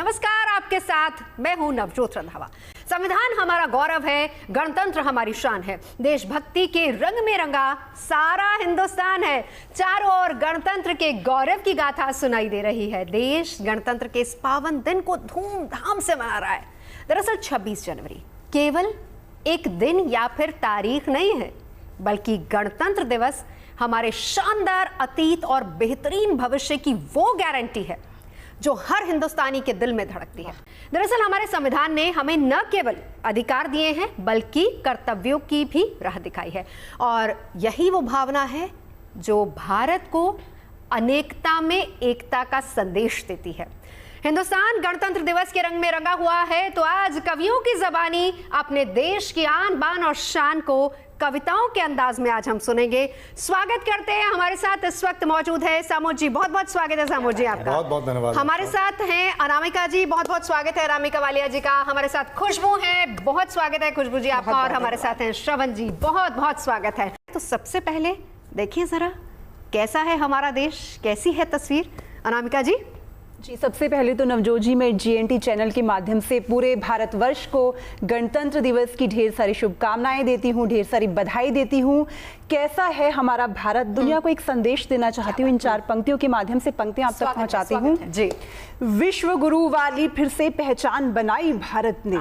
नमस्कार, आपके साथ मैं हूं नवजोत रंधावा। संविधान हमारा गौरव है, गणतंत्र हमारी शान है, देशभक्ति के रंग में रंगा सारा हिंदुस्तान है। चारों ओर गणतंत्र के गौरव की गाथा सुनाई दे रही है। देश गणतंत्र के इस पावन दिन को धूमधाम से मना रहा है। दरअसल 26 जनवरी केवल एक दिन या फिर तारीख नहीं है, बल्कि गणतंत्र दिवस हमारे शानदार अतीत और बेहतरीन भविष्य की वो गारंटी है जो हर हिंदुस्तानी के दिल में धड़कती है। दरअसल हमारे संविधान ने हमें न केवल अधिकार दिए हैं, बल्कि कर्तव्यों की भी राह दिखाई है। और यही वो भावना है जो भारत को अनेकता में एकता का संदेश देती है। हिंदुस्तान गणतंत्र दिवस के रंग में रंगा हुआ है, तो आज कवियों की जबानी अपने देश की आन बान और शान को कविताओं के अंदाज में आज हम सुनेंगे। स्वागत करते हैं, हमारे साथ इस वक्त मौजूद है सामोद जी। बहुत बहुत स्वागत है सामोद जी आपका। बहुत बहुत धन्यवाद। हमारे साथ हैं अनामिका जी, बहुत बहुत स्वागत है अनामिका वालिया जी का। हमारे साथ खुशबू है, बहुत स्वागत है खुशबू जी आपका। और हमारे साथ हैं श्रवण जी, बहुत बहुत स्वागत है। तो सबसे पहले देखिए जरा कैसा है हमारा देश, कैसी है तस्वीर अनामिका जी? जी, सबसे पहले तो नवजोत जी मैं GNT चैनल के माध्यम से पूरे भारतवर्ष को गणतंत्र दिवस की ढेर सारी शुभकामनाएं देती हूँ, ढेर सारी बधाई देती हूँ। कैसा है हमारा भारत, दुनिया को एक संदेश देना चाहती हूँ इन चार पंक्तियों के माध्यम से। पंक्तियां आप तक पहुँचाती हूँ जी। विश्व गुरु वाली फिर से पहचान बनाई भारत ने,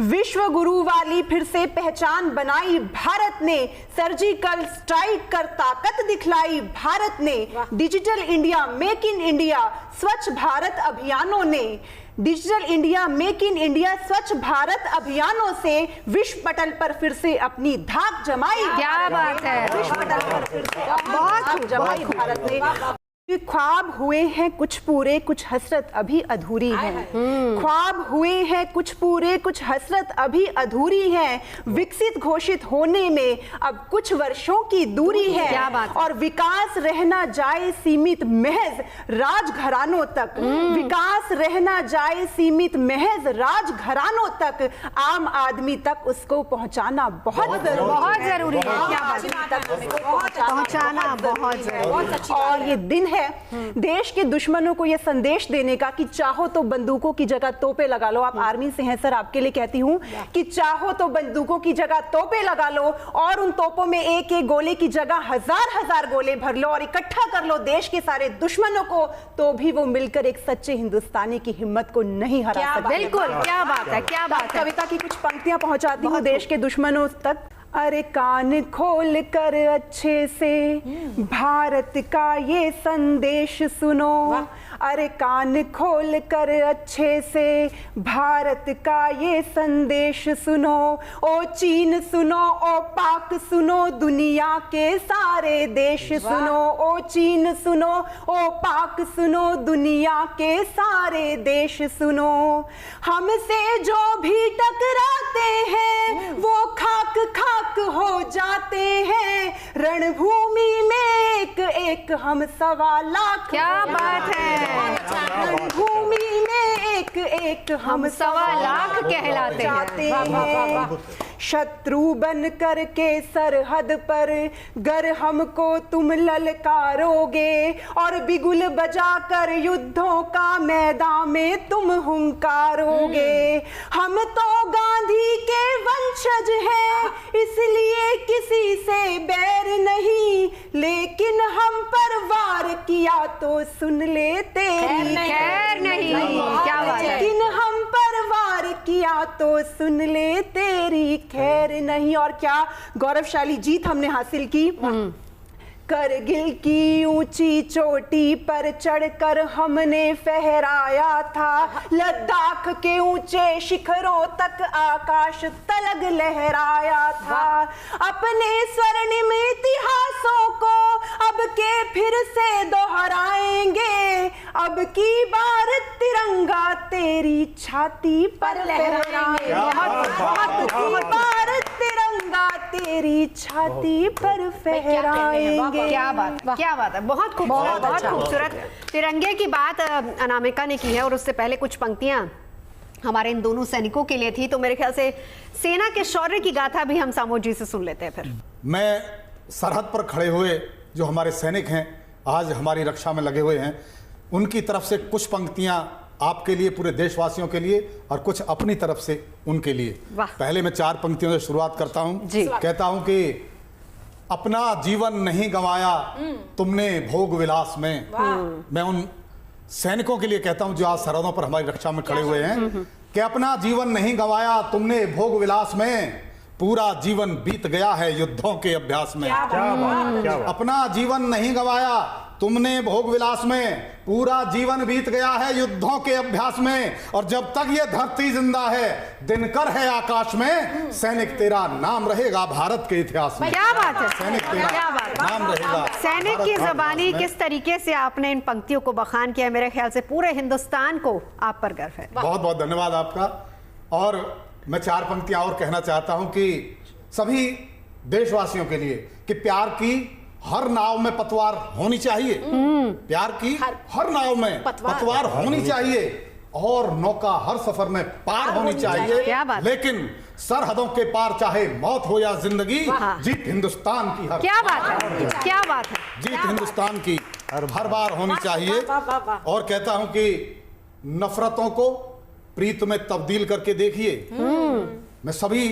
विश्व गुरु वाली फिर से पहचान बनाई भारत ने, सर्जिकल स्ट्राइक कर ताकत दिखलाई भारत ने, digital India, make in India, स्वच्छ भारत अभियानों ने, digital India, make in India, स्वच्छ भारत अभियानों से विश्व पटल पर फिर से अपनी धाक जमाई। क्या बात है, विश्व पटल पर फिर से धाक जमाई भारत ने। ख्वाब हुए हैं कुछ पूरे, कुछ हसरत अभी अधूरी है। ख्वाब हुए हैं कुछ पूरे, कुछ हसरत अभी अधूरी है। विकसित घोषित होने में अब कुछ वर्षों की दूरी है। क्या बात है। और विकास रहना जाए सीमित महज राजघरानों तक, विकास रहना जाए सीमित महज राजघरानों तक, आम आदमी तक उसको पहुंचाना बहुत जरूरी है। क्या पहुंचाना बहुत जरूरी। और ये दिन है देश के दुश्मनों को यह संदेश देने का कि चाहो तो बंदूकों की जगह तोपे लगा लो। आप आर्मी से हैं सर, आपके लिए कहती हूं कि चाहो तो बंदूकों की जगह तोपे लगा लो और उन तोपों में एक एक गोले की जगह हजार हजार गोले भर लो और इकट्ठा कर लो देश के सारे दुश्मनों को, तो भी वो मिलकर एक सच्चे हिंदुस्तानी की हिम्मत को नहीं हरा सकते। बिल्कुल, क्या बात है, क्या बात है। कविता की कुछ पंक्तियां पहुंचाती हूँ देश के दुश्मनों तक। अरे कान खोल कर अच्छे से भारत का ये संदेश सुनो, अरे कान खोल कर अच्छे से भारत का ये संदेश सुनो। ओ चीन सुनो, ओ पाक सुनो, दुनिया के सारे देश सुनो। ओ चीन सुनो, ओ पाक सुनो, दुनिया के सारे देश सुनो। हमसे जो भी टकराते हैं वो खाक खाक हो जाते हैं, रणभूमि में एक एक हम 1.25 लाख। क्या बात है, रणभूमि में एक एक हम 1.25 लाख कहलाते हैं। शत्रु बन कर के सरहद पर गर हमको तुम ललकारोगे और बिगुल बजाकर युद्धों का मैदान में तुम हुंकारोगे। हम तो गांधी के वंशज हैं, इसलिए किसी से बैर नहीं, लेकिन हम पर वार किया तो सुन ले तेरी खैर नहीं। क्या बात है। लेकिन हम पर वार किया तो सुन ले तेरी खैर नहीं। और क्या गौरवशाली जीत हमने हासिल की। करगिल की ऊंची चोटी पर चढ़कर हमने फहराया था, लद्दाख के ऊंचे शिखरों तक आकाश तलग लहराया था। अपने स्वर्णिम इतिहासों को अब के फिर से दोहराएंगे, अब की बार तिरंगा तेरी छाती पर लहराएंगे। बार तिरंगा तेरी छाती पर फहराएंगे। क्या बात, क्या बात है, बहुत खूबसूरत, बहुत खूबसूरत तिरंगे की बात अनामिका ने की है। और उससे पहले कुछ पंक्तियां हमारे इन दोनों सैनिकों के लिए थी, तो मेरे ख्याल से सेना के शौर्य की गाथा भी हम सामोद जी से सुन लेते हैं। फिर मैं सरहद पर खड़े हुए जो हमारे सैनिक हैं, आज हमारी रक्षा में लगे हुए हैं, उनकी तरफ से कुछ पंक्तियां आपके लिए, पूरे देशवासियों के लिए और कुछ अपनी तरफ से उनके लिए। वाह। पहले मैं 4 पंक्तियों से शुरुआत करता हूं। जी। कहता हूं कि अपना जीवन नहीं गंवाया तुमने भोग विलास में। मैं उन सैनिकों के लिए कहता हूं जो आज सरहदों पर हमारी रक्षा में खड़े हुए हैं कि अपना जीवन नहीं गंवाया तुमने भोग विलास में, पूरा जीवन बीत गया है युद्धों के अभ्यास में। अपना जीवन नहीं गंवाया तुमने भोग विलास में, पूरा जीवन बीत गया है युद्धों के अभ्यास में। और जब तक ये धरती जिंदा है, दिनकर है आकाश में, सैनिक तेरा नाम रहेगा भारत के इतिहास में। क्या बात है, सैनिक तेरा क्या बात है। नाम रहेगा सैनिक की जबानी किस तरीके से आपने इन पंक्तियों को बखान किया, मेरे ख्याल से पूरे हिंदुस्तान को आप पर गर्व है। बहुत बहुत धन्यवाद आपका। और मैं 4 पंक्तियां और कहना चाहता हूं कि सभी देशवासियों के लिए कि प्यार की हर नाव में पतवार होनी चाहिए। प्यार की हर नाव में पतवार होनी चाहिए और नौका हर सफर में पार होनी चाहिए। क्या बात। लेकिन सरहदों के पार चाहे मौत हो या जिंदगी, जीत हिंदुस्तान की हर क्या बात है, क्या बात है। जीत हिंदुस्तान की हर बार होनी चाहिए। और कहता हूं कि नफरतों को प्रीत में तब्दील करके देखिए। मैं सभी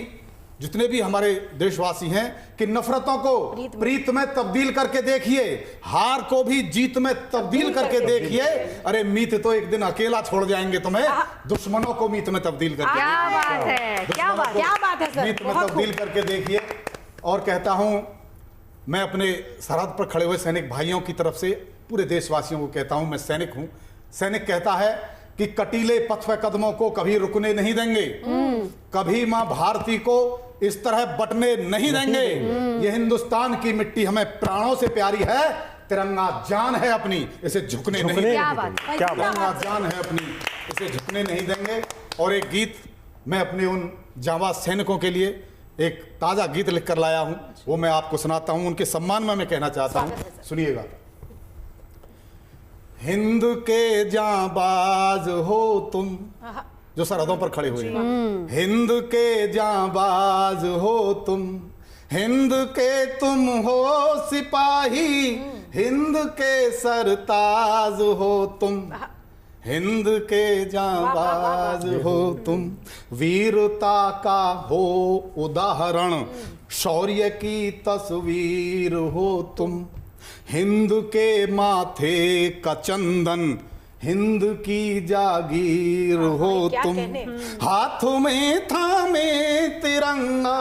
जितने भी हमारे देशवासी हैं कि नफरतों को प्रीत में तब्दील करके देखिए, हार को भी जीत में तब्दील करके देखिए। अरे मीत तो एक दिन अकेला छोड़ जाएंगे तुम्हें, दुश्मनों को मीत में तब्दील करके क्या बात है, क्या बात है सर, मीत में तब्दील करके देखिए। और कहता हूं मैं अपने सरहद पर खड़े हुए सैनिक भाइयों की तरफ से पूरे देशवासियों को कहता हूं, मैं सैनिक हूं। सैनिक कहता है कि कटीले पथ पे कदमों को कभी रुकने नहीं देंगे, कभी मां भारती को इस तरह बटने नहीं देंगे। ये हिंदुस्तान की मिट्टी हमें प्राणों से प्यारी है, तिरंगा जान है अपनी, इसे झुकने नहीं देंगे। तिरंगा जान है अपनी, इसे झुकने नहीं देंगे। और एक गीत मैं अपने उन जांबाज सैनिकों के लिए एक ताजा गीत लिखकर लाया हूं, वो मैं आपको सुनाता हूं। उनके सम्मान में मैं कहना चाहता हूं, सुनिएगा। हिंद के जांबाज हो तुम, जो सरहदों पर खड़े हुए हैं। हिंद के जांबाज हो तुम, हिंद के तुम हो सिपाही, हिंद के सरताज हो तुम, हिंद के जांबाज हो तुम। वीरता का हो उदाहरण, शौर्य की तस्वीर हो तुम। हिंद के माथे का चंदन, हिंद की जागीर हो तुम। हाथों में थामे तिरंगा,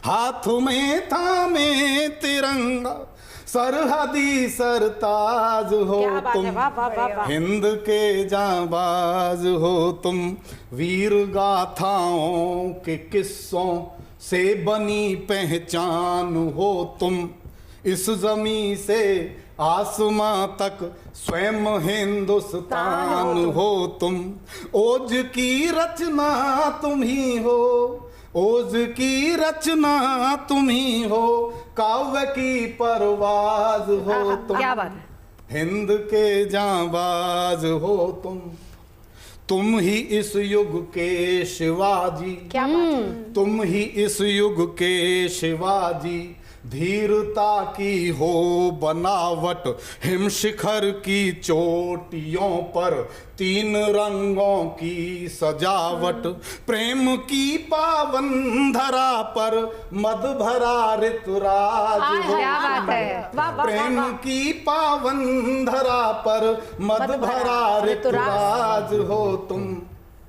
हाथों में थामे तिरंगा, सरहदी सरताज हो तुम। हिंद के जांबाज हो तुम। वीर गाथाओं के किस्सों से बनी पहचान हो तुम। इस जमी से आसमां तक स्वयं हिंदुस्तान हो तुम। ओज की रचना तुम ही हो, ओज की रचना तुम ही हो, काव्य की परवाज हो तुम। क्या बात है। हिंद के जांबाज हो तुम ही इस युग के शिवाजी। क्या बात है। तुम ही इस युग के शिवाजी। धीरता की हो बनावट, हिम शिखर की चोटियों पर 3 रंगों की सजावट। प्रेम की पावन धरा पर मद भरा ऋतुराज हो। क्या बात है। प्रेम की पावन धरा पर मद भरा ऋतुराज हो तुम।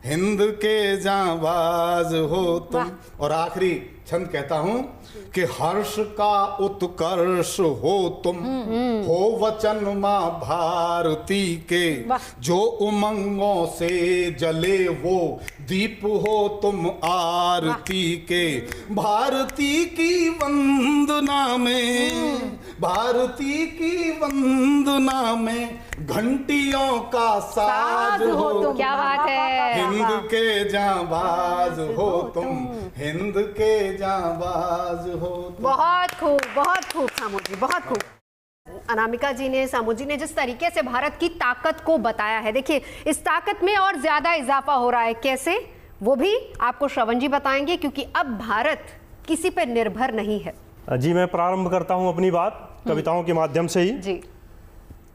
हिंद के जांबाज हो तुम। और आखिरी छंद कहता हूं कि हर्ष का उत्कर्ष हो तुम। हो वचन मां भारती के, जो उमंगों से जले वो दीप हो तुम आरती के। भारती की वंदना में, भारती की वंदना में घंटियों का साज हो तुम। क्या बात है। हिंद के जांबाज हो तुम, हिंद के जांबाज हो तुम। बहुत खूब सामू जी, बहुत खूब। अनामिका जी ने, सामू जी ने जिस तरीके से भारत की ताकत को बताया है, देखिए इस ताकत में और ज्यादा इजाफा हो रहा है। कैसे, वो भी आपको श्रवण जी बताएंगे, क्योंकि अब भारत किसी पर निर्भर नहीं है। जी, मैं प्रारंभ करता हूं अपनी बात कविताओं के माध्यम से ही। जी।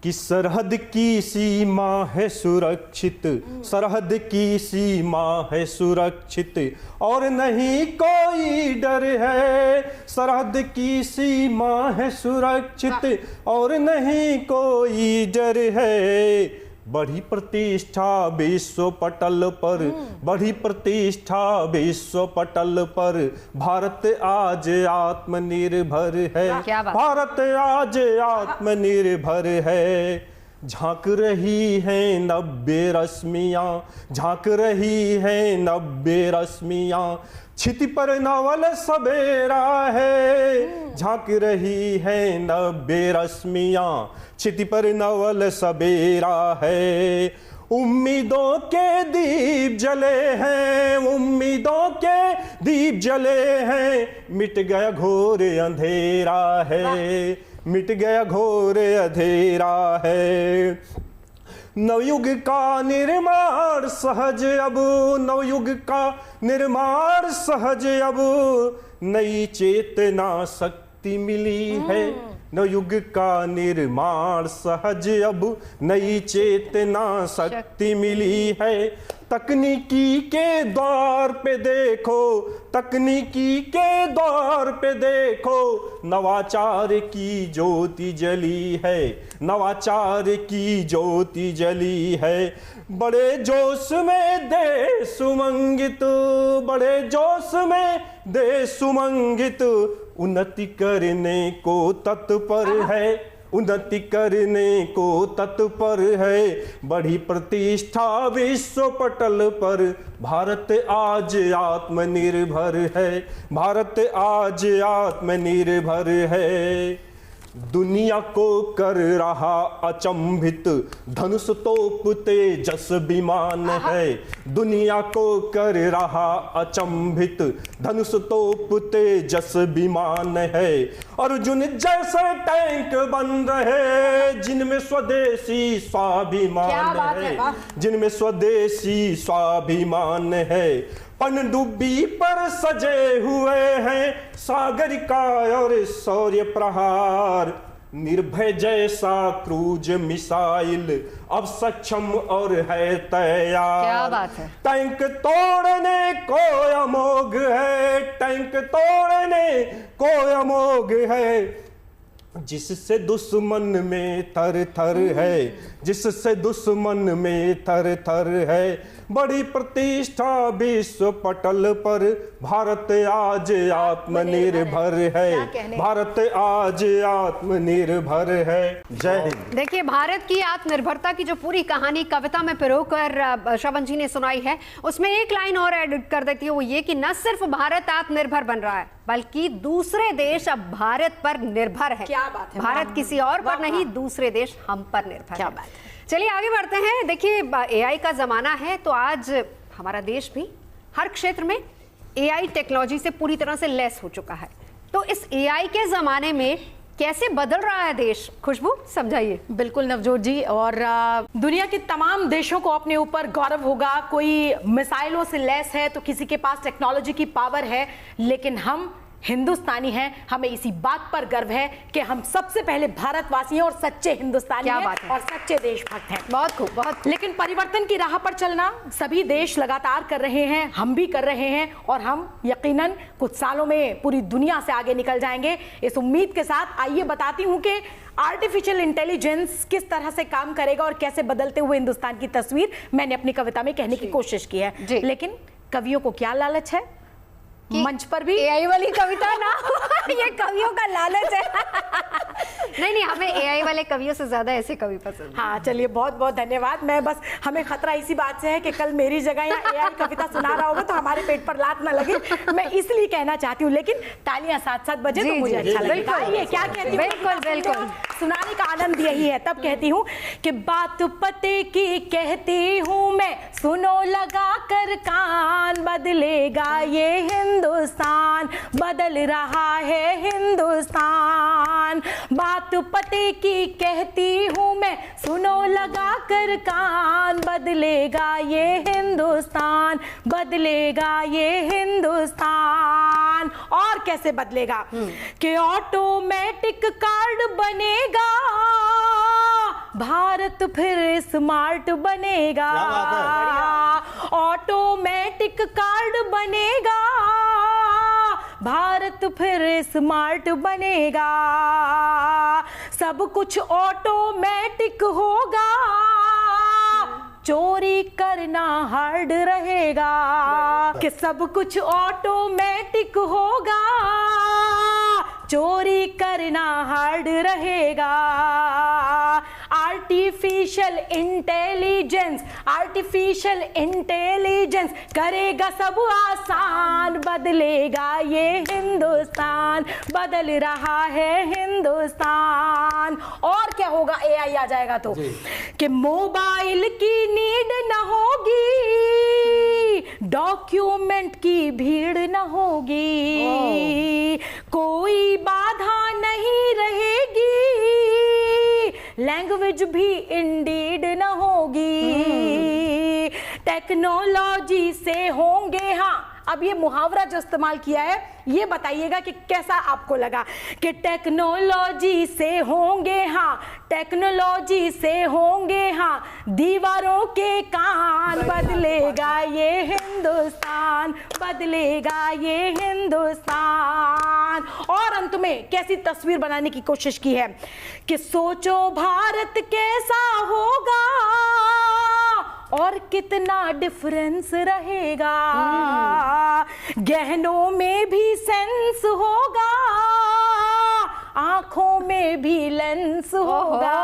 कि सरहद की सीमा है सुरक्षित, सरहद की सीमा है सुरक्षित और नहीं कोई डर है। सरहद की सीमा है सुरक्षित और नहीं कोई डर है। बढ़ी प्रतिष्ठा विश्व पटल पर, बढ़ी प्रतिष्ठा विश्व पटल पर, भारत आज आत्मनिर्भर है। भारत आज आत्मनिर्भर है। झांक रही है 90 रश्मियाँ, झांक रही है 90 रश्मियाँ, छिति पर नवल सवेरा है। झांक रही है 90 रश्मियाँ, छिति पर नवल सवेरा है। उम्मीदों के दीप जले हैं, उम्मीदों के दीप जले हैं, मिट गया घोर अंधेरा है, मिट गया घोर अंधेरा है। नवयुग का निर्माण सहज अब, नवयुग का निर्माण सहज अब, नई चेतना शक्ति मिली है। नवयुग का निर्माण सहज अब, नई चेतना शक्ति मिली है। तकनीकी के द्वार पे देखो, तकनीकी के द्वार पे देखो, नवाचार की ज्योति जली है, नवाचार की ज्योति जली है। बड़े जोश में देश सुमंगित, बड़े जोश में देश सुमंगित, उन्नति करने को तत्पर है, उन्नति करने को तत्पर है। बढ़ी प्रतिष्ठा विश्व पटल पर, भारत आज आत्मनिर्भर है, भारत आज आत्मनिर्भर है। दुनिया को कर रहा अचंभित, धनुष तोप तेजस विमान है। दुनिया को कर रहा अचंभित, धनुष तोप तेजस विमान है। अर्जुन जैसे टैंक बन रहे, जिनमें स्वदेशी स्वाभिमान है, जिनमें स्वदेशी स्वाभिमान है। पनडुब्बी पर सजे हुए हैं सागरिका और शौर्य प्रहार। निर्भय जैसा क्रूज मिसाइल अब सक्षम और है तैयार। क्या बात है। टैंक तोड़ने को अमोघ है, टैंक तोड़ने को अमोघ है। जिससे दुश्मन में थर थर है, जिससे दुश्मन में थर थर है। बड़ी प्रतिष्ठा विश्व पटल पर, भारत आज आत्मनिर्भर है, भारत आज आत्मनिर्भर है। जय हिंद। देखिए, भारत की आत्मनिर्भरता की जो पूरी कहानी कविता में पिरोकर श्रवण जी ने सुनाई है, उसमें एक लाइन और एडिट कर देती है, वो ये कि न सिर्फ भारत आत्मनिर्भर बन रहा है, बल्कि दूसरे देश अब भारत पर निर्भर है। क्या बात है। भारत किसी और पर नहीं, दूसरे देश हम पर निर्भर है। क्या बात है। चलिए आगे बढ़ते हैं। देखिए, एआई का जमाना है, तो आज हमारा देश भी हर क्षेत्र में एआई टेक्नोलॉजी से पूरी तरह से लैस हो चुका है। तो इस एआई के जमाने में कैसे बदल रहा है देश, खुशबू समझाइए। बिल्कुल नवजोत जी, और दुनिया के तमाम देशों को अपने ऊपर गौरव होगा। कोई मिसाइलों से लैस है तो किसी के पास टेक्नोलॉजी की पावर है, लेकिन हम हिंदुस्तानी हैं, हमें इसी बात पर गर्व है कि हम सबसे पहले भारतवासी हैं और सच्चे हिंदुस्तानी हैं और सच्चे देशभक्त हैं। बहुत खूब, बहुत। लेकिन परिवर्तन की राह पर चलना सभी देश लगातार कर रहे हैं, हम भी कर रहे हैं, और हम यकीनन कुछ सालों में पूरी दुनिया से आगे निकल जाएंगे। इस उम्मीद के साथ आइए बताती हूं कि आर्टिफिशियल इंटेलिजेंस किस तरह से काम करेगा और कैसे बदलते हुए हिंदुस्तान की तस्वीर मैंने अपनी कविता में कहने की कोशिश की है। लेकिन कवियों को क्या लालच है, मंच पर भी एआई वाली कविता ना ये कवियों का लालच है। नहीं, हमें एआई वाले कवियों से ज्यादा ऐसे कवि पसंद। हाँ, चलिए बहुत बहुत धन्यवाद। मैं बस, हमें खतरा इसी बात से है कि कल मेरी जगह या एआई कविता सुना रहा होगा तो हमारे पेट पर लात ना लगे, मैं इसलिए कहना चाहती हूँ। लेकिन तालियां 7-7 बजे तो मुझे अच्छा लगेगा। ये क्या कहती हूँ, बिल्कुल बिल्कुल, सुनाने का आनंद यही है। तब कहती हूँ कि बात पते की कहती हूँ मैं, सुनो लगा कर कान, बदलेगा ये हिंदुस्तान, बदल रहा है हिंदुस्तान। बात पते की कहती हूँ मैं, सुनो लगा कर कान, बदलेगा ये हिंदुस्तान, बदलेगा ये हिंदुस्तान। और कैसे बदलेगा कि ऑटोमेटिक कार्ड बनेगा, भारत फिर स्मार्ट बनेगा, क्या बात ऑटोमेटिक कार्ड बनेगा, भारत फिर स्मार्ट बनेगा, सब कुछ ऑटोमेटिक होगा, चोरी करना हार्ड रहेगा, कि सब कुछ ऑटोमेटिक होगा, चोरी करना हार्ड रहेगा, आर्टिफिशियल इंटेलिजेंस करेगा सब आसान, बदलेगा ये हिंदुस्तान, बदल रहा है हिंदुस्तान। और क्या होगा, एआई आ जाएगा तो कि मोबाइल की नीड न होगी, डॉक्यूमेंट की भीड़ न होगी, कोई बाधा नहीं रहेगी, लैंग्वेज भी इंडीड न होगी, टेक्नोलॉजी से होंगे, हाँ अब ये मुहावरा जो इस्तेमाल किया है ये बताइएगा कि कैसा आपको लगा, कि टेक्नोलॉजी से होंगे, हाँ टेक्नोलॉजी से होंगे, हाँ दीवारों के कान, बदलेगा ये हिंदुस्तान, बदलेगा ये हिंदुस्तान। और अंत में कैसी तस्वीर बनाने की कोशिश की है कि सोचो भारत कैसा होगा और कितना डिफरेंस रहेगा, गहनों में भी सेंस होगा, आंखों में भी लेंस होगा,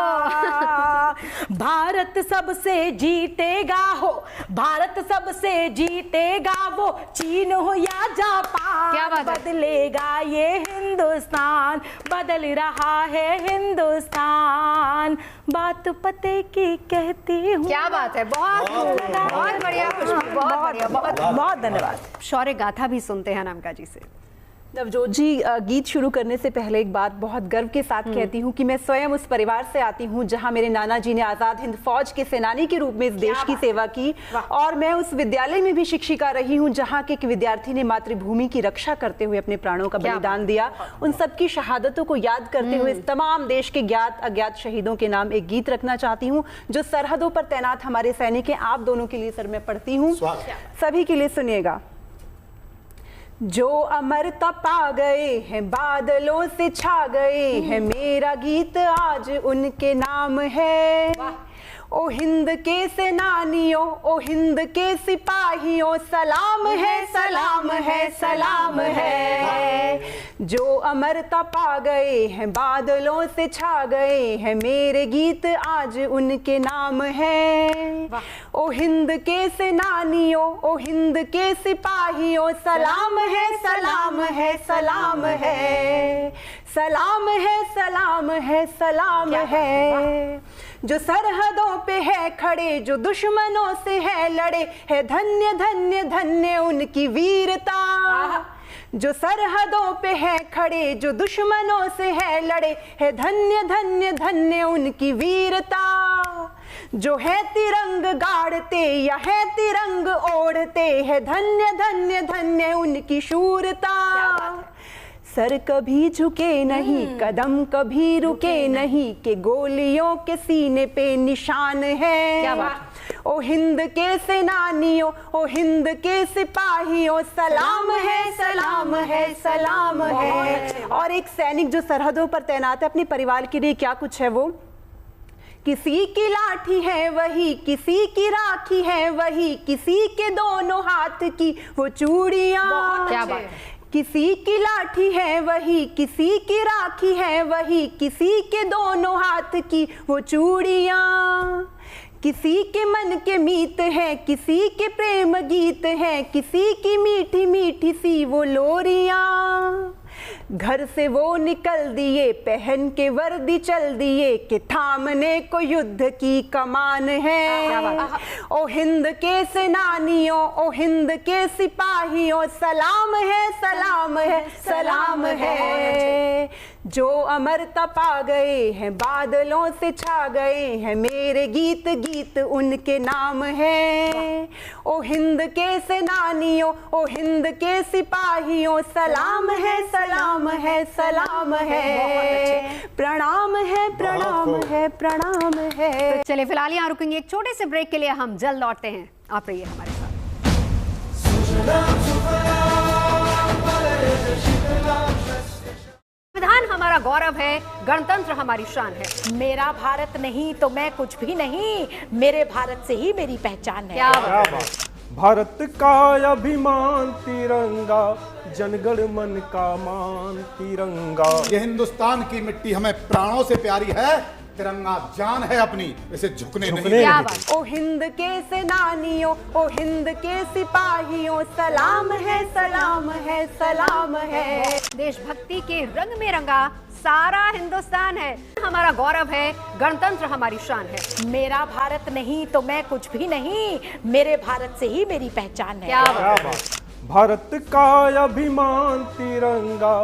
भारत सबसे जीतेगा हो, भारत सबसे जीतेगा, वो चीन हो या जापान, क्या बात है? बदलेगा ये हिंदुस्तान, बदल रहा है हिंदुस्तान, बात पते की कहती हूँ। क्या बात है, बहुत बढ़िया खुशबू, बहुत बढ़िया, बहुत धन्यवाद। शौर्य गाथा भी सुनते हैं अनामिका जी से। नवजोत जी, गीत शुरू करने से पहले एक बात बहुत गर्व के साथ कहती हूँ कि मैं स्वयं उस परिवार से आती हूँ जहाँ मेरे नाना जी ने आज़ाद हिंद फौज के सेनानी के रूप में इस देश की सेवा की, और मैं उस विद्यालय में भी शिक्षिका रही हूँ जहाँ के एक विद्यार्थी ने मातृभूमि की रक्षा करते हुए अपने प्राणों का बलिदान दिया। उन सबकी शहादतों को याद करते हुए तमाम देश के ज्ञात अज्ञात शहीदों के नाम एक गीत रखना चाहती हूँ जो सरहदों पर तैनात हमारे सैनिक हैं। आप दोनों के लिए सर मैं पढ़ती हूँ, सभी के लिए सुनिएगा। जो अमरता पा गए हैं, बादलों से छा गए हैं, मेरा गीत आज उनके नाम है। ओ हिंद के सेनानियों, ओ हिंद के सिपाहियों, सलाम है, सलाम है, सलाम है। जो अमरता पा गए हैं, बादलों से छा गए हैं, मेरे गीत आज उनके नाम है। ओ हिंद के सेनानियों, ओ हिंद के सिपाहियों, सलाम है, सलाम है, सलाम है, सलाम है, सलाम है, सलाम है। जो सरहदों पे है खड़े, जो दुश्मनों से है लड़े, है धन्य धन्य धन्य उनकी वीरता। जो सरहदों पे है खड़े, जो दुश्मनों से है लड़े, है धन्य धन्य धन्य उनकी वीरता। जो है तिरंग गाड़ते या है तिरंग ओढ़ते, है धन्य धन्य धन्य उनकी शूरता। सर कभी झुके नहीं, कदम कभी रुके नहीं, कि गोलियों के सीने पे निशान है। क्या बात? ओ हिंद के सेनानियों, ओ हिंद के सिपाहियों, सलाम है, सलाम है, सलाम है। और एक सैनिक जो सरहदों पर तैनात है, अपने परिवार के लिए क्या कुछ है वो, किसी की लाठी है वही, किसी की राखी है वही, किसी के दोनों हाथ की वो चूड़ियां। क्या बात? किसी की लाठी है वही, किसी की राखी है वही, किसी के दोनों हाथ की वो चूड़ियां। किसी के मन के मीत है, किसी के प्रेम गीत है, किसी की मीठी मीठी सी वो लोरियां। घर से वो निकल दिए, पहन के वर्दी चल दिए, कि थामने को युद्ध की कमान है। ओ हिंद के सेनानियों, ओ हिंद के सिपाहियों, सलाम है, सलाम है, सलाम है। जो अमरता पा गए हैं, बादलों से छा गए हैं, मेरे गीत गीत उनके नाम है। ओ हिंद के सेनानियों, ओ हिंद के सिपाहियों, सलाम है सलाम है सलाम है, प्रणाम है प्रणाम है प्रणाम है। तो चलिए फिलहाल यहाँ रुकेंगे एक छोटे से ब्रेक के लिए, हम जल्द लौटते हैं, आप रहिए हमारे साथ। संविधान हमारा गौरव है, गणतंत्र हमारी शान है। मेरा भारत नहीं तो मैं कुछ भी नहीं, मेरे भारत से ही मेरी पहचान है। क्या बात है। भारत का अभिमान तिरंगा, जनगण मन का मान तिरंगा। ये हिंदुस्तान की मिट्टी हमें प्राणों से प्यारी है, तिरंगा जान है अपनी, इसे झुकने नहीं। क्या बात। ओ हिंद के सेनानियों, ओ हिंद के सिपाहियों, सलाम है सलाम है सलाम है। देशभक्ति के रंग में रंगा सारा हिंदुस्तान है, हमारा गौरव है, गणतंत्र हमारी शान है। मेरा भारत नहीं तो मैं कुछ भी नहीं, मेरे भारत से ही मेरी पहचान है। क्या बात है। भारत का अभिमान तिरंगा,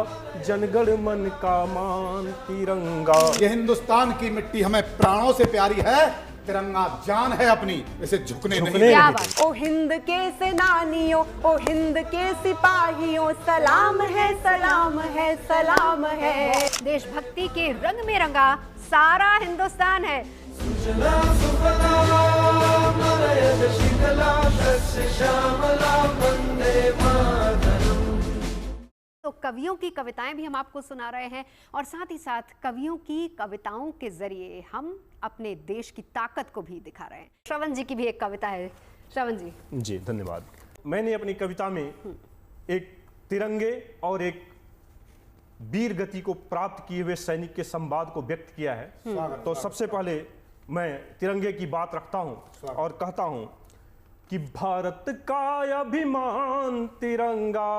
जनगण मन का मान तिरंगा। ये हिंदुस्तान की मिट्टी हमें प्राणों से प्यारी है, तिरंगा जान है अपनी, इसे झुकने नहीं। क्या बात। ओ हिंद के सेनानियों, ओ हिंद के सिपाहियों, सलाम है सलाम है सलाम है। देशभक्ति के रंग में रंगा सारा हिंदुस्तान है। तो कवियों की कविताएं भी हम आपको सुना रहे हैं, और साथ ही साथ कवियों की कविताओं के जरिए हम अपने देश की ताकत को भी दिखा रहे हैं। श्रवण जी की भी एक कविता है, श्रवण जी। जी धन्यवाद। मैंने अपनी कविता में एक तिरंगे और एक वीर गति को प्राप्त किए हुए सैनिक के संवाद को व्यक्त किया है। तो सबसे पहले मैं तिरंगे की बात रखता हूं और कहता हूं कि भारत का अभिमान तिरंगा,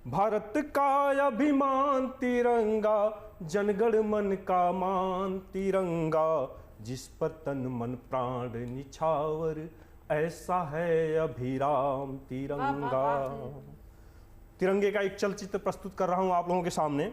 भारत का अभिमान तिरंगा, जनगण मन का मान तिरंगा, जिस पर तन मन प्राण निछावर, ऐसा है अभिराम तिरंगा। तिरंगे का एक चलचित्र प्रस्तुत कर रहा हूं आप लोगों के सामने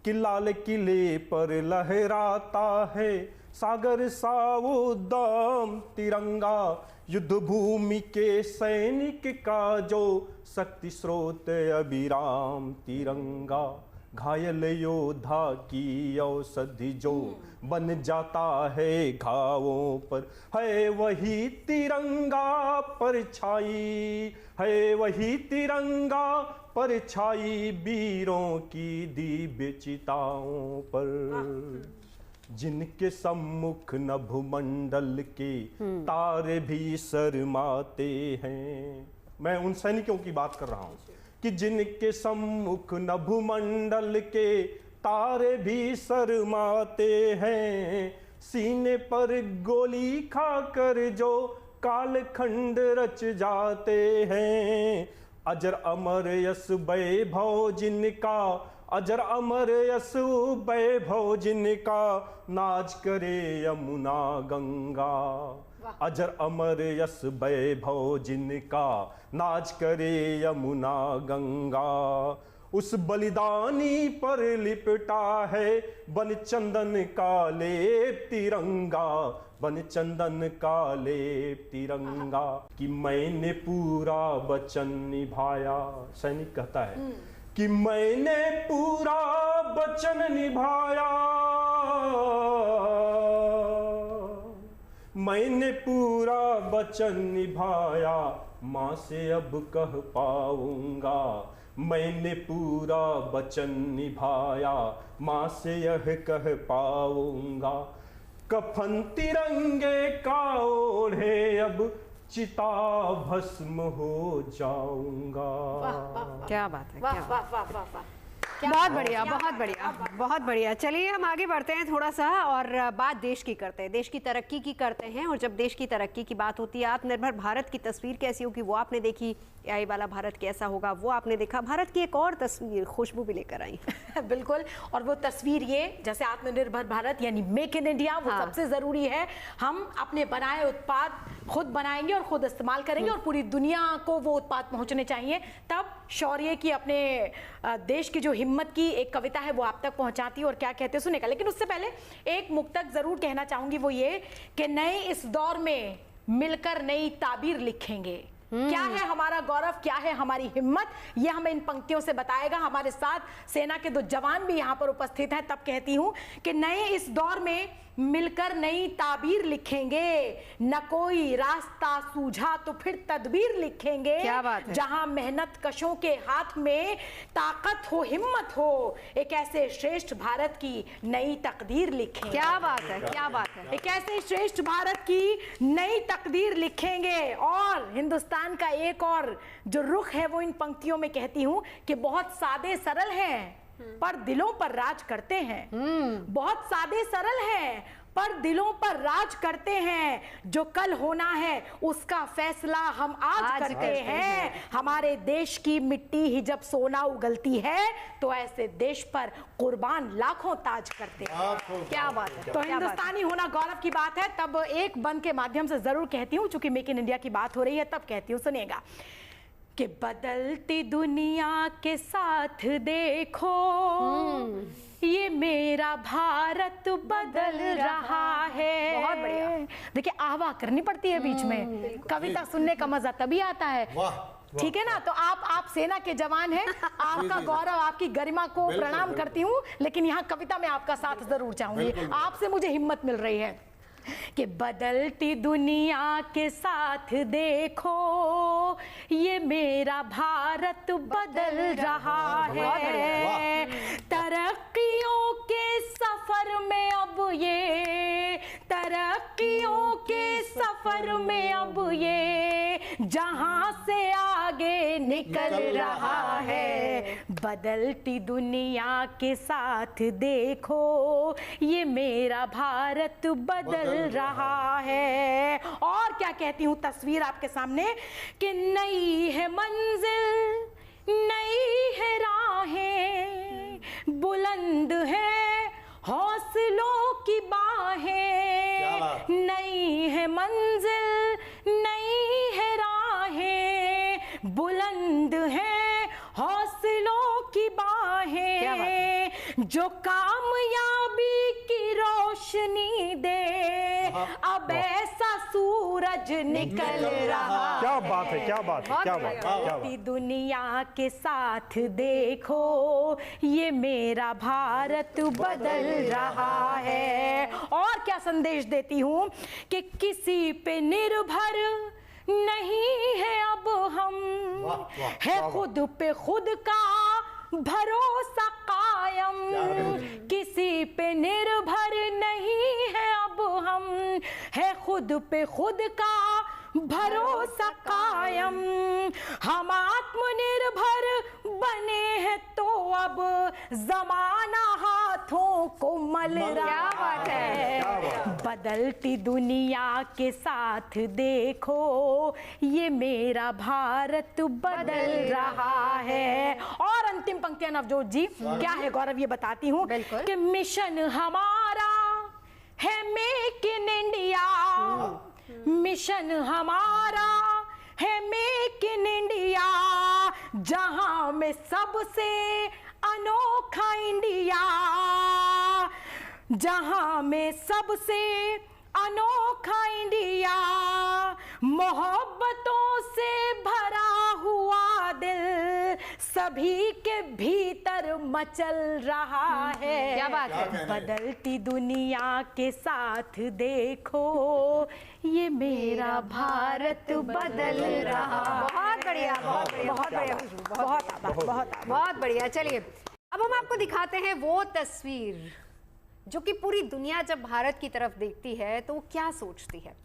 कि लाल किले पर लहराता है सागर सा उद्दाम तिरंगा, युद्ध भूमि के सैनिक का जो शक्ति स्रोत अभिराम तिरंगा, घायल योद्धा की औषधि जो बन जाता है घावों पर, है वही तिरंगा परछाई, है वही तिरंगा परछाई वीरों की दिव्य चिताओं पर, जिनके सम्मुख नभमंडल के तारे भी शर्माते हैं। मैं उन सैनिकों की बात कर रहा हूं कि जिनके सम्मुख नभमंडल के तारे भी शर्माते हैं, सीने पर गोली खाकर जो कालखंड रच जाते हैं, अजर अमर यश वैभव जिनका, अजर अमर यश वैभव जिनका, नाच करे यमुना गंगा, अजर अमर यश वैभव जिनका, नाच करे यमुना गंगा, उस बलिदानी पर लिपटा है बन चंदन का लेप तिरंगा, बन चंदन का लेप तिरंगा, कि मैंने पूरा वचन निभाया। सैनिक कहता है कि मैंने पूरा वचन निभाया, मैंने पूरा वचन निभाया, माँ से अब कह पाऊंगा, मैंने पूरा वचन निभाया, माँ से यह कह पाऊंगा, कफन तिरंगे का ओढ़े अब चिता भस्म हो जाऊंगा। क्या बात है। वाह वाह वाह वाह वाह। बहुत बढ़िया, बहुत बढ़िया, बहुत बढ़िया। चलिए हम आगे बढ़ते हैं थोड़ा सा, और बात देश की करते हैं, देश की तरक्की की करते हैं। और जब देश की तरक्की की बात होती है, आत्मनिर्भर भारत की तस्वीर कैसी होगी वो आपने देखी, आई वाला भारत कैसा होगा वो आपने देखा। भारत की एक और तस्वीर खुशबू भी लेकर आई। बिल्कुल, और वो तस्वीर ये, जैसे आत्मनिर्भर भारत यानी मेक इन इंडिया, वो सबसे जरूरी है। हम अपने बनाए उत्पाद खुद बनाएंगे और खुद इस्तेमाल करेंगे, और पूरी दुनिया को वो उत्पाद पहुंचने चाहिए। तब शौर्य की, अपने देश की जो हिम्मत की एक कविता है वो आप तक पहुंचाती है, और क्या कहते हैं सुनेगा। लेकिन उससे पहले एक मुक्तक जरूर कहना चाहूंगी, वो ये कि नए इस दौर में मिलकर नई ताबीर लिखेंगे। क्या है हमारा गौरव, क्या है हमारी हिम्मत, यह हमें इन पंक्तियों से बताएगा। हमारे साथ सेना के 2 जवान भी यहाँ पर उपस्थित हैं। तब कहती हूँ कि नए इस दौर में मिलकर नई ताबीर लिखेंगे, न कोई रास्ता सूझा तो फिर तदबीर लिखेंगे। क्या बात है। जहां मेहनत कशों के हाथ में ताकत हो, हिम्मत हो, एक ऐसे श्रेष्ठ भारत की नई तकदीर लिखेंगे। क्या बात है, क्या बात है। एक ऐसे श्रेष्ठ भारत की नई तकदीर लिखेंगे। और हिंदुस्तान का एक और जो रुख है वो इन पंक्तियों में कहती हूं कि बहुत सादे सरल हैं पर दिलों पर राज करते हैं। बहुत सादे सरल हैं पर दिलों पर राज करते हैं। जो कल होना है उसका फैसला हम आज करते हैं। हमारे देश की मिट्टी ही जब सोना उगलती है तो ऐसे देश पर कुर्बान लाखों ताज करते हैं। क्या बात है। तो हिंदुस्तानी होना गौरव की बात है। तब एक बंद के माध्यम से जरूर कहती हूँ, चूंकि मेक इन इंडिया की बात हो रही है, तब कहती हूँ, सुनिएगा कि बदलती दुनिया के साथ देखो ये मेरा भारत बदल रहा है। बहुत बढ़िया। देखिए आवाज करनी पड़ती है बीच में, कविता सुनने का मजा तभी आता है। ठीक है ना। तो आप सेना के जवान हैं, आपका गौरव, आपकी गरिमा को प्रणाम करती हूँ, लेकिन यहाँ कविता में आपका साथ जरूर चाहूंगी। आपसे मुझे हिम्मत मिल रही है कि बदलती दुनिया के साथ देखो ये मेरा भारत बदल रहा है। तरक्कियों के सफर में अब ये, तरक्कियों के सफर में अब ये जहां से आगे निकल रहा है। बदलती दुनिया के साथ देखो ये मेरा भारत बदल रहा है। और क्या कहती हूँ, तस्वीर आपके सामने कि नई है मंजिल, नई है राहें, बुलंद है हौसलों की बाहें। नई है मंजिल, नई है राहें, बुलंद है हौसलों की बाहें। जो कामयाबी की रोशनी दे अब ऐसा सूरज निकल रहा। क्या बात है, क्या बात है, क्या बात है, क्या बात है। दुनिया के साथ देखो ये मेरा भारत बदल रहा है। और क्या संदेश देती हूँ कि किसी पे निर्भर नहीं है अब हम, है खुद पे खुद का भरोसा कायम। किसी पे निर्भर नहीं है अब हम, है खुद पे खुद का भरोसा कायम। हम आत्मनिर्भर बने हैं तो अब जमाना हाथों को मल रहा है। बदलती दुनिया के साथ देखो ये मेरा भारत बदल रहा है। और अंतिम पंक्तियां नवजोत जी क्या है गौरव, ये बताती हूँ कि मिशन हमारा है मेक इन इंडिया। मिशन हमारा है मेक इन इंडिया, जहां में सबसे अनोखा इंडिया, जहां में सबसे अनोखा इंडिया। मोहब्बतों से भरा हुआ दिल सभी के भीतर मचल रहा है। क्या बात है। बदलती दुनिया के साथ देखो ये मेरा भारत बदल रहा। बहुत बढ़िया, बहुत बढ़िया, बहुत बढ़िया, बहुत बढ़िया। चलिए अब हम आपको दिखाते हैं वो तस्वीर जो कि पूरी दुनिया जब भारत की तरफ देखती है तो वो क्या सोचती है।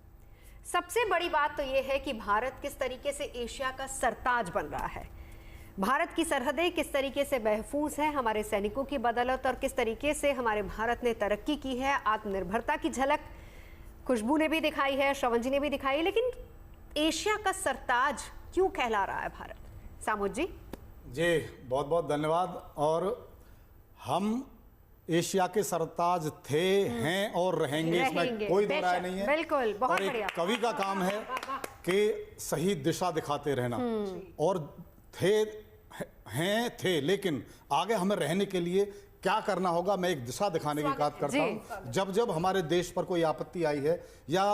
सबसे बड़ी बात तो ये है कि भारत किस तरीके से एशिया का सरताज बन रहा है। भारत की सरहदें किस तरीके से महफूज हैं हमारे सैनिकों की बदौलत, और किस तरीके से हमारे भारत ने तरक्की की है। आत्मनिर्भरता की झलक खुशबू ने भी दिखाई है, श्रवण जी ने भी दिखाई है। लेकिन एशिया का सरताज क्यों कहला रहा है भारत? सामुद जी। जी बहुत बहुत धन्यवाद। और हम एशिया के सरताज थे, हैं और रहेंगे, इसमें कोई दो राय नहीं है। बिल्कुल, बहुत और बढ़िया। एक कवि का काम है कि सही दिशा दिखाते रहना। और थे, हैं, थे, लेकिन आगे हमें रहने के लिए क्या करना होगा, मैं एक दिशा दिखाने की बात करता हूँ। जब जब हमारे देश पर कोई आपत्ति आई है या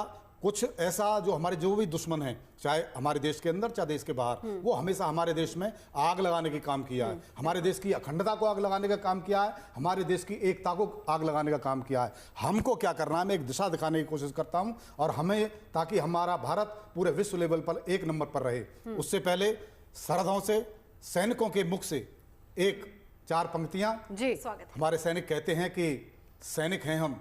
कुछ ऐसा जो हमारे जो भी दुश्मन हैं, चाहे हमारे देश के अंदर चाहे देश के बाहर, वो हमेशा हमारे देश में आग लगाने के काम किया है, हमारे देश की अखंडता को आग लगाने का काम किया है, हमारे देश की एकता को आग लगाने का काम किया है। हमको क्या करना है, मैं एक दिशा दिखाने की कोशिश करता हूं, और हमें, ताकि हमारा भारत पूरे विश्व लेवल पर एक नंबर पर रहे, उससे पहले सरहदों से सैनिकों के मुख से एक 4 पंक्तियां। जी स्वागत। हमारे सैनिक कहते हैं कि सैनिक हैं हम,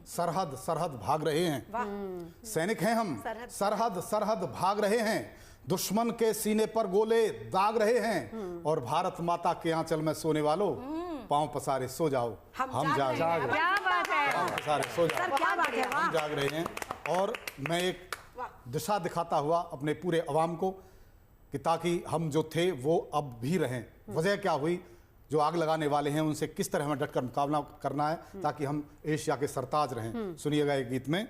सरहद सरहद भाग रहे हैं। सैनिक हैं हम, सरहद सरहद भाग रहे हैं, दुश्मन के सीने पर गोले दाग रहे हैं, और भारत माता के आंचल में सोने वालों पांव पसारे सो जाओ, हम जाग रहे हैं। क्या बात है, पांव पसारे सो जाओ, क्या बात है, हम जाग रहे हैं। और मैं एक दिशा दिखाता हुआ अपने पूरे अवाम को, कि ताकि हम जो थे वो अब भी रहें। वजह क्या हुई, जो आग लगाने वाले हैं उनसे किस तरह हमें डटकर मुकाबला करना है, ताकि हम एशिया के सरताज रहें। सुनिएगा एक गीत में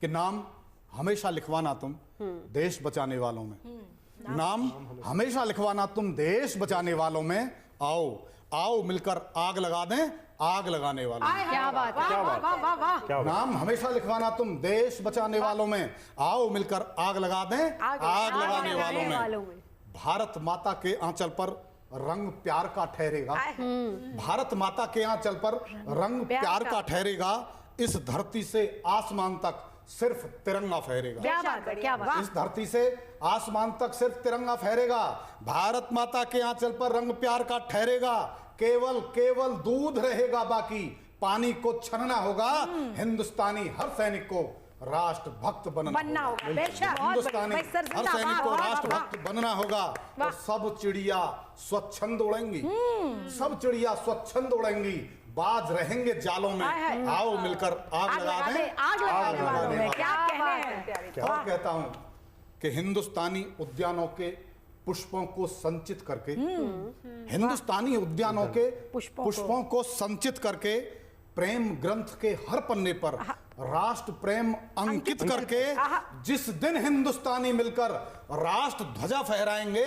कि नाम हमेशा लिखवाना तुम देश बचाने वालों में, नाम हमेशा लिखवाना तुम देश बचाने वालों में, आओ आओ मिलकर आग लगा दें आग लगाने वालों में। क्या बात है, क्या बात, नाम हमेशा लिखवाना तुम देश बचाने वालों में, आओ मिलकर आग लगा दें आग लगाने वालों में। भारत माता के आंचल पर रंग प्यार का ठहरेगा, भारत माता के आंचल पर रंग प्यार का ठहरेगा, इस धरती से आसमान तक सिर्फ तिरंगा फहरेगा। क्या बात है, क्या बात। इस धरती से आसमान तक सिर्फ तिरंगा फहरेगा, भारत माता के आंचल पर रंग प्यार का ठहरेगा, केवल केवल दूध रहेगा बाकी, पानी को छनना होगा, हिंदुस्तानी हर सैनिक को राष्ट्रभक्त बनना होगा। बेशक, हिंदुस्तानी हर सैनिक को राष्ट्रभक्त बनना होगा। तो सब चिड़िया स्वच्छंद उड़ेंगी, सब चिड़िया स्वच्छंद उड़ेंगी, बाज रहेंगे जालों में, आओ मिलकर आग लगा दें आग लगाने वालों में। क्या कहने हैं। और कहता हूं कि हिंदुस्तानी उद्यानों के पुष्पों को संचित करके, हिंदुस्तानी उद्यानों के पुष्पों को संचित करके, प्रेम ग्रंथ के हर पन्ने पर राष्ट्र प्रेम अंकित करके, जिस दिन हिंदुस्तानी मिलकर राष्ट्र ध्वजा फहराएंगे,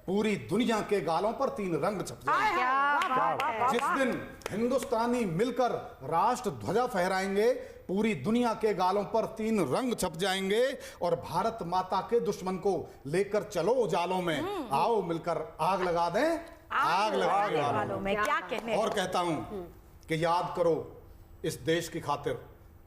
पूरी दुनिया के गालों पर 3 रंग छप जाएंगे। जिस दिन हिंदुस्तानी मिलकर राष्ट्र ध्वजा फहराएंगे, पूरी दुनिया के गालों पर 3 रंग छप जाएंगे, और भारत माता के दुश्मन को लेकर चलो जालों में, आओ मिलकर आग लगा दें आग लगाने वालों में। क्या कहने। और कहता हूं कि याद करो इस देश की खातिर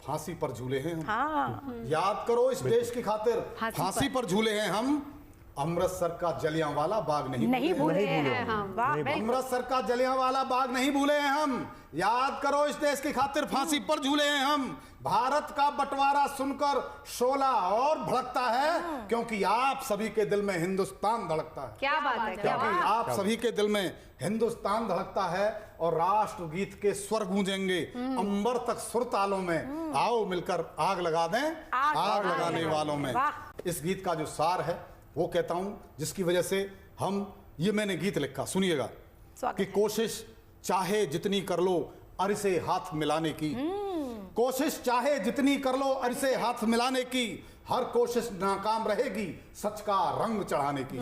फांसी पर झूले हैं हम, याद करो इस देश की खातिर फांसी पर झूले हैं हम, अमृतसर का जलियांवाला बाग नहीं भूले हैं हम, अमृतसर का जलियांवाला बाग नहीं भूले हैं हम, याद करो इस देश की खातिर फांसी पर झूले हैं हम, भारत का बंटवारा सुनकर शोला और भड़कता है, क्योंकि आप सभी के दिल में हिंदुस्तान धड़कता है। क्या बात है, क्या क्योंकि आप सभी के दिल में हिंदुस्तान धड़कता है, और राष्ट्रगीत के स्वर गूंजेंगे अंबर तक सुर तालों में, आओ मिलकर आग लगा दें आग लगाने वालों में। इस गीत का जो सार है वो कहता हूं, जिसकी वजह से ये मैंने गीत लिखा, सुनिएगा कि कोशिश चाहे जितनी कर लो अरिसे हाथ मिलाने की, कोशिश चाहे जितनी कर लो अरिसे हाथ मिलाने की, हर कोशिश नाकाम रहेगी सच का रंग चढ़ाने की,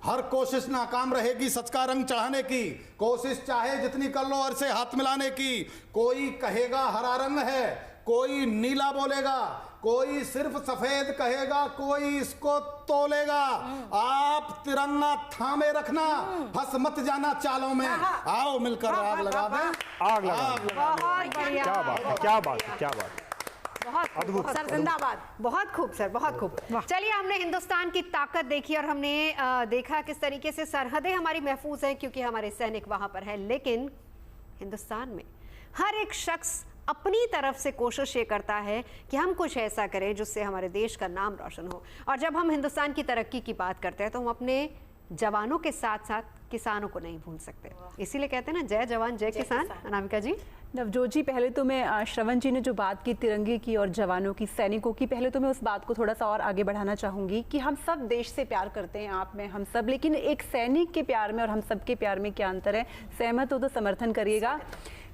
हर कोशिश नाकाम रहेगी सच का रंग चढ़ाने की, कोशिश चाहे जितनी कर लो अरिसे हाथ मिलाने की, कोई कहेगा हरा रंग है, कोई नीला बोलेगा, कोई सिर्फ सफेद कहेगा, कोई इसको तोलेगा, आप तिरंगा थामे रखना, फंस मत जाना चालों में, आओ मिलकर आग लगा दें आग लगा। बहुत बढ़िया, क्या बात है, क्या बात है, क्या बात है। बहुत अद्भुत सर जिंदाबाद। बहुत खूब सर, बहुत खूब। चलिए, हमने हिंदुस्तान की ताकत देखी और हमने देखा किस तरीके से सरहदें हमारी महफूज हैं क्योंकि हमारे सैनिक वहां पर हैं, लेकिन हिंदुस्तान में हर एक शख्स अपनी तरफ से कोशिश ये करता है कि हम कुछ ऐसा करें जिससे हमारे देश का नाम रोशन हो। और जब हम हिंदुस्तान की तरक्की की बात करते हैं तो हम अपने जवानों के साथ साथ किसानों को नहीं भूल सकते, इसीलिए कहते हैं ना, जय जवान जय किसान। अनामिका जी। नवजोत जी, पहले तो मैं श्रवण जी ने जो बात की तिरंगे की और जवानों की, सैनिकों की, पहले तो मैं उस बात को थोड़ा सा और आगे बढ़ाना चाहूँगी कि हम सब देश से प्यार करते हैं, आप में हम सब, लेकिन एक सैनिक के प्यार में और हम सब के प्यार में क्या अंतर है? सहमत हो तो समर्थन करिएगा।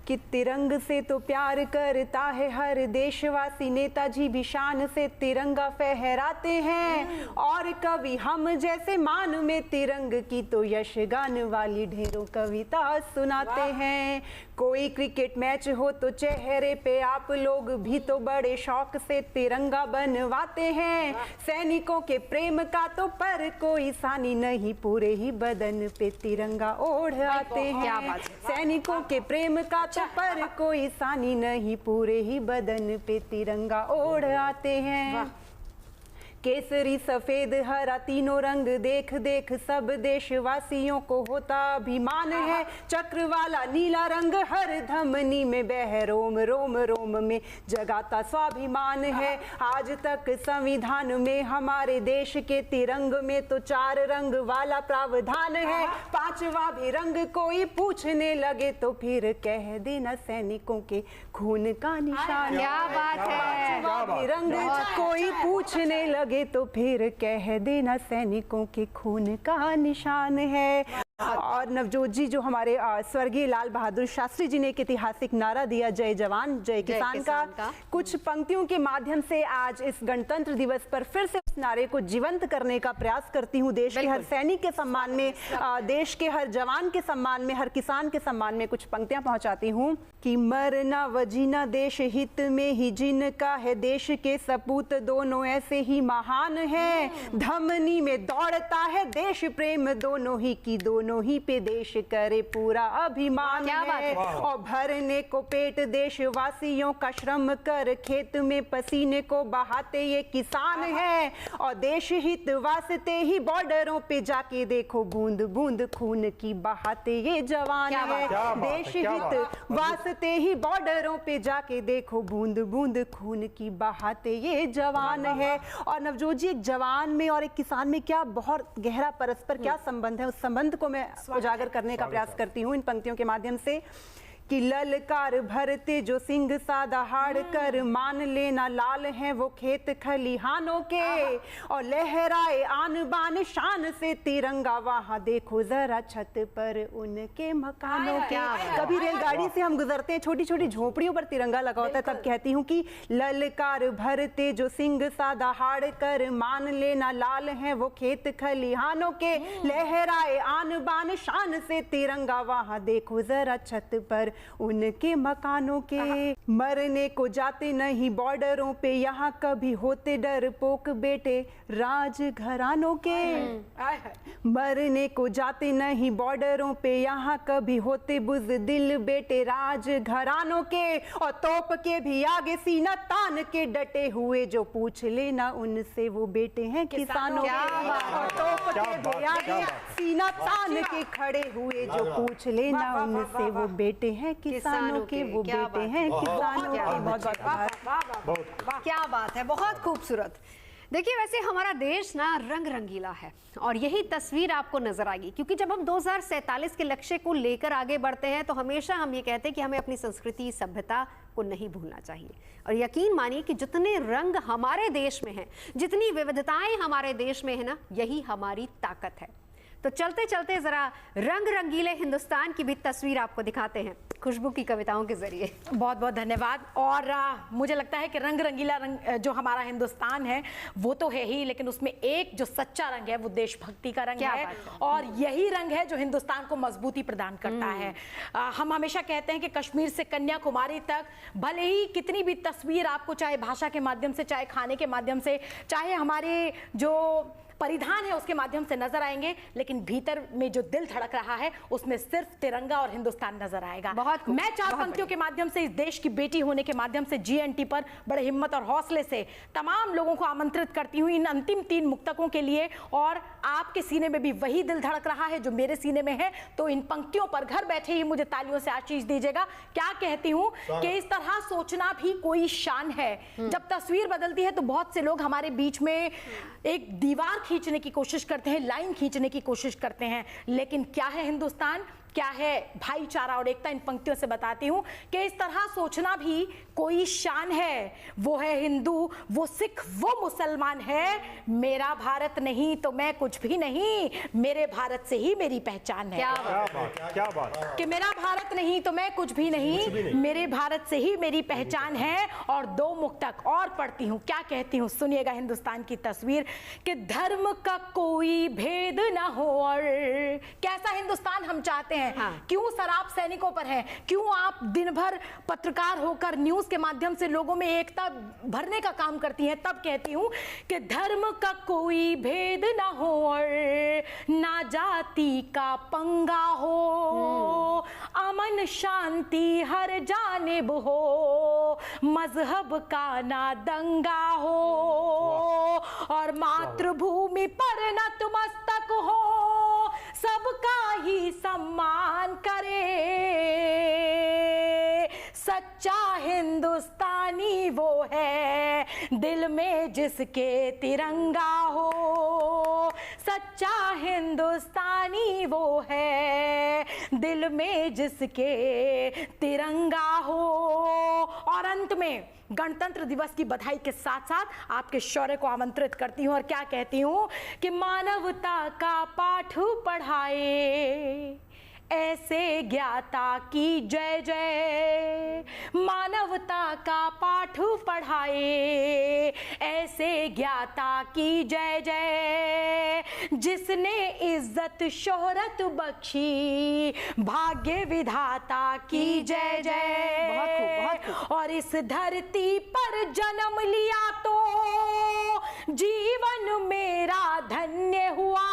कि तिरंग से तो प्यार करता है हर देशवासी, नेताजी भी शान से तिरंगा फहराते हैं, और कवि हम जैसे मान में तिरंग की तो यशगान वाली ढेरों कविता सुनाते हैं। कोई क्रिकेट मैच हो तो चेहरे पे आप लोग भी तो बड़े शौक से तिरंगा बनवाते हैं। सैनिकों के प्रेम का तो पर कोई सानी नहीं, पूरे ही बदन पे तिरंगा ओढ़ आते हैं। सैनिकों के प्रेम का तो पर कोई सानी नहीं, पूरे ही बदन पे तिरंगा ओढ़ आते हैं। केसरी सफेद हरा तीनों रंग देख देख सब देशवासियों को होता अभिमान है। चक्र वाला नीला रंग हर धमनी में बह रोम रोम रोम में जगाता स्वाभिमान है। आज तक संविधान में हमारे देश के तिरंग में तो 4 रंग वाला प्रावधान है। 5वां भी रंग कोई पूछने लगे तो फिर कह देना सैनिकों के खून का निशान। क्या बात है। 5वां भी रंग कोई पूछने लगे तो फिर कह देना सैनिकों के खून का निशान है। और नवजोत जी, जो हमारे स्वर्गीय लाल बहादुर शास्त्री जी ने एक ऐतिहासिक नारा दिया, जय जवान जय किसान का, कुछ पंक्तियों के माध्यम से आज इस गणतंत्र दिवस पर फिर से उस नारे को जीवंत करने का प्रयास करती हूँ। देश के हर सैनिक के सम्मान में, देश के हर जवान के सम्मान में, हर किसान के सम्मान में कुछ पंक्तियां पहुंचाती हूँ कि मरना व जीना देश हित में ही जिनका है, देश के सपूत दोनों ऐसे ही महान है। धमनी में दौड़ता है देश प्रेम दोनों ही की, दोनों ही पे देश करे पूरा अभिमान है। और भरने को पेट देशवासियों का श्रम कर, खेत में पसीने को बहाते ये किसान है। और देश हित वास्ते ही बॉर्डरों पे जाके देखो बूंद बूंद खून की बहाते ये जवान है। देश हित वास्ते ही बॉर्डरों पे जाके देखो बूंद बूंद खून की बहाते ये जवान है। और नवजोत जी, एक जवान में और एक किसान में क्या बहुत गहरा परस्पर क्या संबंध है, उस संबंध को मैं उजागर करने का प्रयास करती हूँ इन पंक्तियों के माध्यम से कि ललकार भरते जो सिंह सा दहाड़ कर, मान लेना लाल हैं वो खेत खलिहानों के। और लहराए आन बान शान से तिरंगा, वहां देखो जरा छत पर उनके मकानों के। कभी रेलगाड़ी से हम गुजरते हैं, छोटी छोटी झोपड़ियों पर तिरंगा लगा होता है, तब कहती हूँ कि ललकार भरते जो सिंह सा दहाड़ कर, मान लेना लाल हैं वो खेत खलिहानों के। लहराए आन बान शान से तिरंगा, वहां देखो जरा छत पर उनके मकानों के। मरने को जाते नहीं बॉर्डरों पे, यहाँ कभी होते डरपोक बेटे राज घरानों के। मरने को जाते नहीं बॉर्डरों पे, यहाँ कभी होते बुज़दिल बेटे राज घरानों के। और तोप के भी आगे सीना तान के डटे हुए, जो पूछ लेना उनसे वो बेटे हैं किसानों के। और तोप के भी आगे सीना तान के खड़े हुए, जो पूछ लेना उनसे वो बेटे हैं किसानों के, वो बेटे हैं किसानों के। बहुत क्या बात है, बहुत खूबसूरत। देखिए, वैसे हमारा देश ना रंग रंगीला है और यही तस्वीर आपको नजर आएगी, क्योंकि जब हम 2047 के लक्ष्य को लेकर आगे बढ़ते हैं तो हमेशा हम ये कहते हैं कि हमें अपनी संस्कृति सभ्यता को नहीं भूलना चाहिए। और यकीन मानिए कि जितने रंग हमारे देश में हैं, जितनी विविधताएं हमारे देश में है ना, यही हमारी ताकत है। तो चलते चलते जरा रंग रंगीले हिंदुस्तान की भी तस्वीर आपको दिखाते हैं खुशबू की कविताओं के जरिए। बहुत बहुत धन्यवाद। और मुझे लगता है कि रंग रंगीला रंग जो हमारा हिंदुस्तान है वो तो है ही, लेकिन उसमें एक जो सच्चा रंग है वो देशभक्ति का रंग है। और यही रंग है जो हिंदुस्तान को मजबूती प्रदान करता है। हम हमेशा कहते हैं कि कश्मीर से कन्याकुमारी तक भले ही कितनी भी तस्वीर आपको, चाहे भाषा के माध्यम से, चाहे खाने के माध्यम से, चाहे हमारे जो परिधान है उसके माध्यम से नजर आएंगे, लेकिन भीतर में जो दिल धड़क रहा है उसमें सिर्फ तिरंगा और हिंदुस्तान नजर आएगा। मैं 4 पंक्तियों के माध्यम से, इस देश की बेटी होने के माध्यम से, जीएनटी पर बड़े हिम्मत और हौसले से तमाम लोगों को आमंत्रित करती हूँ इन अंतिम 3 मुक्तकों के लिए। और आपके सीने में भी वही दिल धड़क रहा है जो मेरे सीने में है, तो इन पंक्तियों पर घर बैठे ही मुझे तालियों से आशीष दीजिएगा। क्या कहती हूँ कि इस तरह सोचना भी कोई शान है। जब तस्वीर बदलती है तो बहुत से लोग हमारे बीच में एक दीवार खींचने की कोशिश करते हैं, लाइन खींचने की कोशिश करते हैं, लेकिन क्या है हिंदुस्तान? क्या है भाईचारा और एकता, इन पंक्तियों से बताती हूँ कि इस तरह सोचना भी कोई शान है। वो है हिंदू, वो सिख, वो मुसलमान है। मेरा भारत नहीं तो मैं कुछ भी नहीं, मेरे भारत से ही मेरी पहचान है। क्या बात कि मेरा भारत नहीं तो मैं कुछ भी नहीं, मेरे भारत से ही मेरी पहचान है। और दो मुक्तक और पढ़ती हूँ, क्या कहती हूँ, सुनिएगा हिंदुस्तान की तस्वीर। कि धर्म का कोई भेद ना हो, और कैसा हिंदुस्तान हम चाहते हैं। क्यों शराब सैनिकों पर है, क्यों आप दिन भर पत्रकार होकर न्यूज के माध्यम से लोगों में एकता भरने का काम करती हैं। तब कहती हूं कि धर्म का कोई भेद ना हो, और ना जाति का पंगा हो, अमन शांति हर जानिब हो, मजहब का ना दंगा हो, और मातृभूमि पर नतमस्तक हो, सबका ही सम्मान करे। सच्चा हिंदुस्तानी वो है, दिल में जिसके तिरंगा हो। सच्चा हिंदुस्तानी वो है, दिल में जिसके तिरंगा हो। और अंत में गणतंत्र दिवस की बधाई के साथ साथ आपके शौर्य को आमंत्रित करती हूँ और क्या कहती हूँ कि मानवता का पाठ पढ़ाए, ऐसे ज्ञाता की जय जय। मानवता का पाठ पढ़ाए, ऐसे ज्ञाता की जय जय। जिसने इज्जत शोहरत बख्शी, भाग्य विधाता की जय जय। बहुत खूब, बहुत खूब। और इस धरती पर जन्म लिया तो जीवन मेरा धन्य हुआ।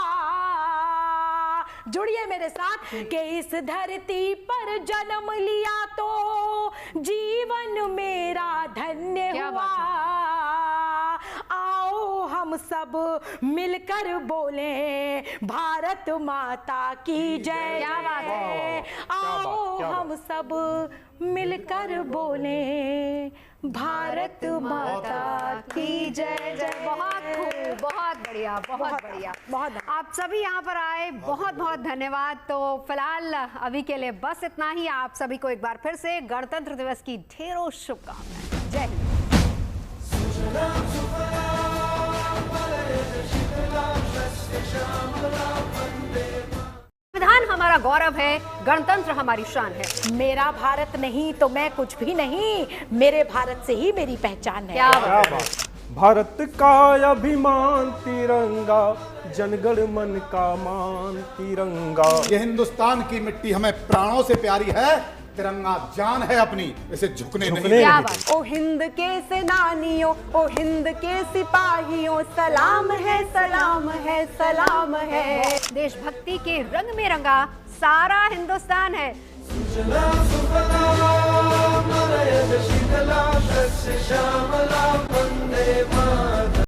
जुड़िए मेरे साथ कि इस धरती पर जन्म लिया तो जीवन मेरा धन्य हुआ। आओ हम सब मिलकर बोले, भारत माता की जय। क्या बात है। आओ हम सब मिलकर बोले, भारत माता की जय जय। बहुत खूब, बहुत बढ़िया, बहुत बढ़िया। बहुत आप सभी यहाँ पर आए, बहुत बहुत धन्यवाद। तो फिलहाल अभी के लिए बस इतना ही। आप सभी को एक बार फिर से गणतंत्र दिवस की ढेरों शुभकामनाएं। जय हिंद। संविधान हमारा गौरव है, गणतंत्र हमारी शान है। मेरा भारत नहीं तो मैं कुछ भी नहीं, मेरे भारत से ही मेरी पहचान है। क्या बात। भारत का अभिमान तिरंगा, जनगण मन का मान तिरंगा। ये हिंदुस्तान की मिट्टी हमें प्राणों से प्यारी है, तिरंगा जान है अपनी, इसे झुकने नहीं क्या देंगे। बात। ओ हिंद के सेनानियों, ओ हिंद के सिपाहियों, सलाम है, सलाम है, सलाम है। देशभक्ति के रंग में रंगा सारा हिंदुस्तान है। सुजलाम सुफलाम मलयज शीतलाम शस्य श्यामलाम